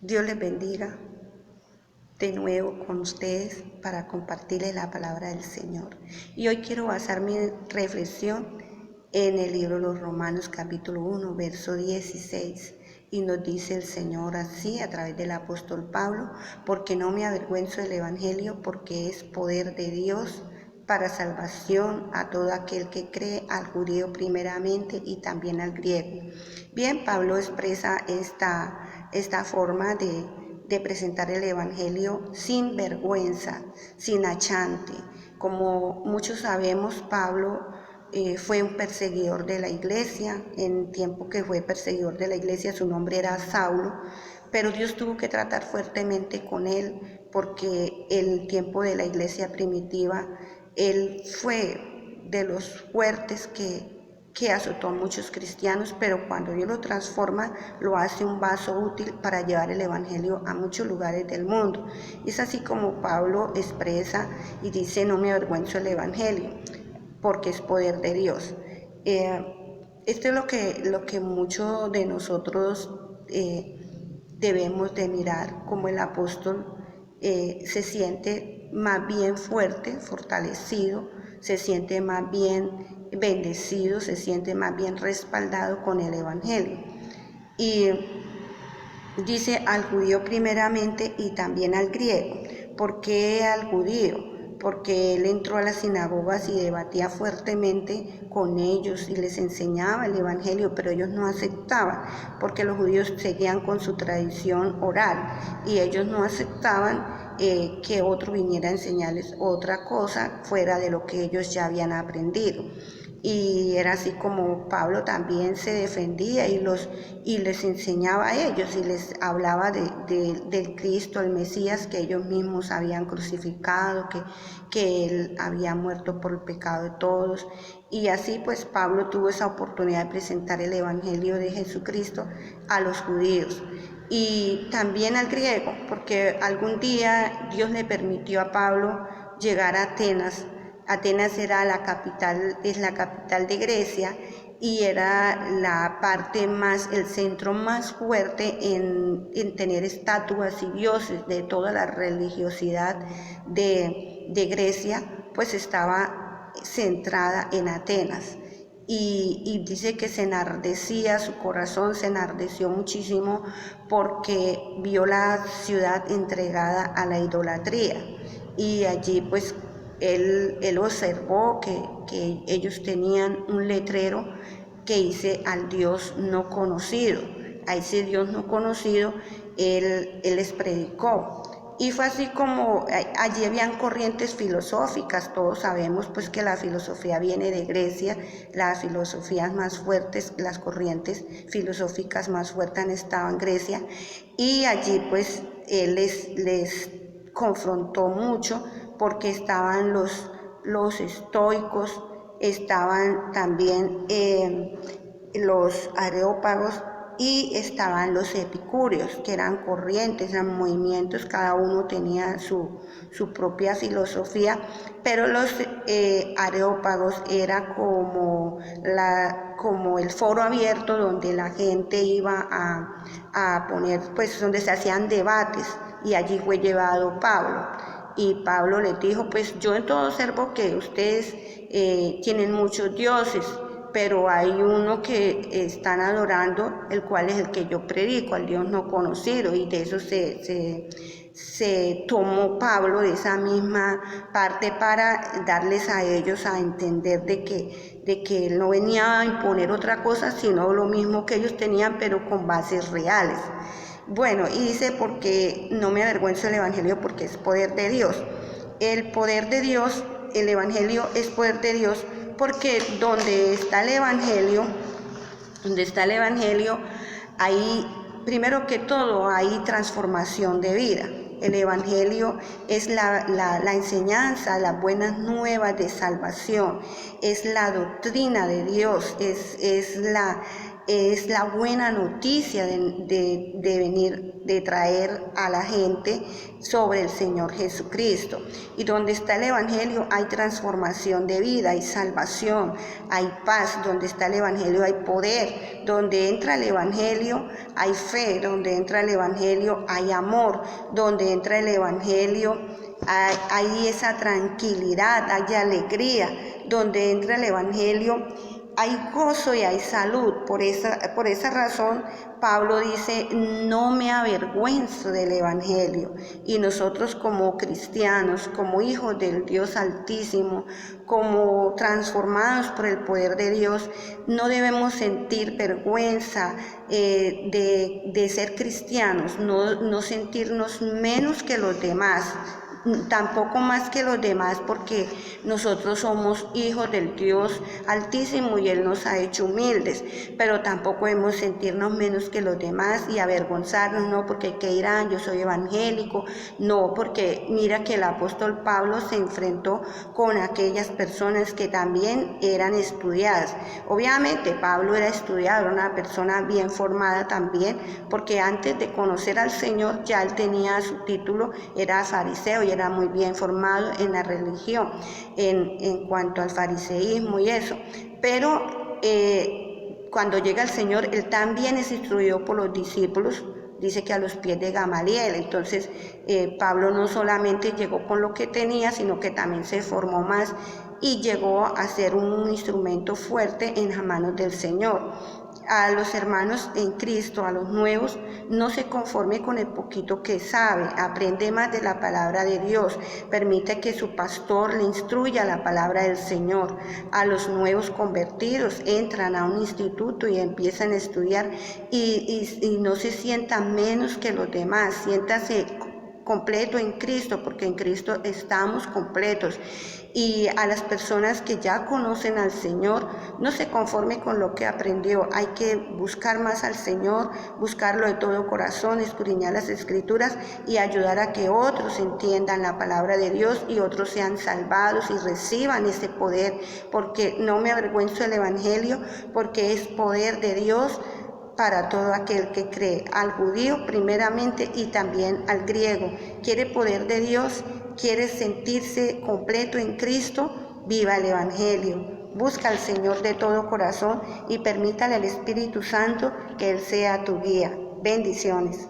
Dios les bendiga de nuevo con ustedes para compartirles la palabra del Señor. Y hoy quiero basar mi reflexión en el libro de los Romanos capítulo 1, verso 16. Y nos dice el Señor así a través del apóstol Pablo: porque no me avergüenzo del Evangelio, porque es poder de Dios para salvación a todo aquel que cree, al judío primeramente y también al griego. Bien, Pablo expresa esta forma de presentar el Evangelio sin vergüenza, sin achante. Como muchos sabemos, Pablo fue un perseguidor de la iglesia. En tiempo que fue perseguidor de la iglesia, su nombre era Saulo, pero Dios tuvo que tratar fuertemente con él, porque en el tiempo de la iglesia primitiva, él fue de los fuertes que azotó a muchos cristianos, pero cuando Dios lo transforma, lo hace un vaso útil para llevar el Evangelio a muchos lugares del mundo. Es así como Pablo expresa y dice: no me avergüenzo del Evangelio, porque es poder de Dios. Esto es lo que muchos de nosotros debemos de mirar, como el apóstol se siente más bien fuerte, fortalecido, se siente más bien bendecido, se siente más bien respaldado con el Evangelio. Y dice al judío primeramente y también al griego. ¿Por qué al judío? Porque él entró a las sinagogas y debatía fuertemente con ellos y les enseñaba el Evangelio, pero ellos no aceptaban, porque los judíos seguían con su tradición oral y ellos no aceptaban que otro viniera a enseñarles otra cosa fuera de lo que ellos ya habían aprendido. Y era así como Pablo también se defendía y les enseñaba a ellos y les hablaba del Cristo, el Mesías, que ellos mismos habían crucificado, que Él había muerto por el pecado de todos. Y así pues Pablo tuvo esa oportunidad de presentar el Evangelio de Jesucristo a los judíos y también al griego, porque algún día Dios le permitió a Pablo llegar a Atenas. Atenas era es la capital de Grecia y era la parte más, el centro más fuerte en tener estatuas y dioses de toda la religiosidad de Grecia, pues estaba centrada en Atenas. Y dice que se enardecía, su corazón se enardeció muchísimo porque vio la ciudad entregada a la idolatría. Y allí pues él observó que ellos tenían un letrero que dice: al Dios no conocido. A ese Dios no conocido él les predicó. Y fue así como allí habían corrientes filosóficas. Todos sabemos pues que la filosofía viene de Grecia. Las filosofías más fuertes, las corrientes filosóficas más fuertes han estado en Grecia, y allí pues él les confrontó mucho, porque estaban los estoicos, estaban también los areópagos y estaban los epicúreos, que eran corrientes, eran movimientos, cada uno tenía su propia filosofía, pero los areópagos era como el foro abierto donde la gente iba a poner, pues donde se hacían debates, y allí fue llevado Pablo. Y Pablo les dijo: pues yo en todo observo que ustedes tienen muchos dioses, pero hay uno que están adorando, el cual es el que yo predico, al Dios no conocido. Y de eso se tomó Pablo, de esa misma parte, para darles a ellos a entender de que él no venía a imponer otra cosa, sino lo mismo que ellos tenían, pero con bases reales. Bueno, y dice: porque no me avergüenzo del Evangelio, porque es poder de Dios. El poder de Dios, el Evangelio es poder de Dios, porque donde está el Evangelio, ahí, primero que todo, hay transformación de vida. El Evangelio es la enseñanza, las buenas nuevas de salvación, es la doctrina de Dios, es es la buena noticia de traer a la gente sobre el Señor Jesucristo. Y donde está el Evangelio hay transformación de vida, hay salvación, hay paz. Donde está el Evangelio hay poder. Donde entra el Evangelio hay fe. Donde entra el Evangelio hay amor. Donde entra el Evangelio hay esa tranquilidad, hay alegría. Donde entra el Evangelio hay gozo y hay salud. Por esa razón Pablo dice, no me avergüenzo del Evangelio. Y nosotros como cristianos, como hijos del Dios Altísimo, como transformados por el poder de Dios, no debemos sentir vergüenza de ser cristianos, no sentirnos menos que los demás, tampoco más que los demás, porque nosotros somos hijos del Dios Altísimo y Él nos ha hecho humildes, pero tampoco debemos sentirnos menos que los demás y avergonzarnos, no porque ¿qué dirán? Yo soy evangélico, no, porque mira que el apóstol Pablo se enfrentó con aquellas personas que también eran estudiadas. Obviamente Pablo era estudiado, era una persona bien formada también, porque antes de conocer al Señor ya él tenía su título, era fariseo y era muy bien formado en la religión, en cuanto al fariseísmo y eso. Pero cuando llega el Señor, él también es instruido por los discípulos, dice que a los pies de Gamaliel. Entonces Pablo no solamente llegó con lo que tenía, sino que también se formó más y llegó a ser un instrumento fuerte en las manos del Señor. A los hermanos en Cristo, a los nuevos, no se conforme con el poquito que sabe, aprende más de la palabra de Dios, permite que su pastor le instruya la palabra del Señor. A los nuevos convertidos entran a un instituto y empiezan a estudiar y no se sientan menos que los demás, siéntase completo en Cristo, porque en Cristo estamos completos. Y a las personas que ya conocen al Señor, no se conforme con lo que aprendió, hay que buscar más al Señor, buscarlo de todo corazón, escudriñar las Escrituras y ayudar a que otros entiendan la palabra de Dios y otros sean salvados y reciban ese poder, porque no me avergüenzo del Evangelio, porque es poder de Dios para todo aquel que cree, al judío primeramente y también al griego. Quiere poder de Dios, quiere sentirse completo en Cristo, viva el Evangelio. Busca al Señor de todo corazón y permítale al Espíritu Santo que Él sea tu guía. Bendiciones.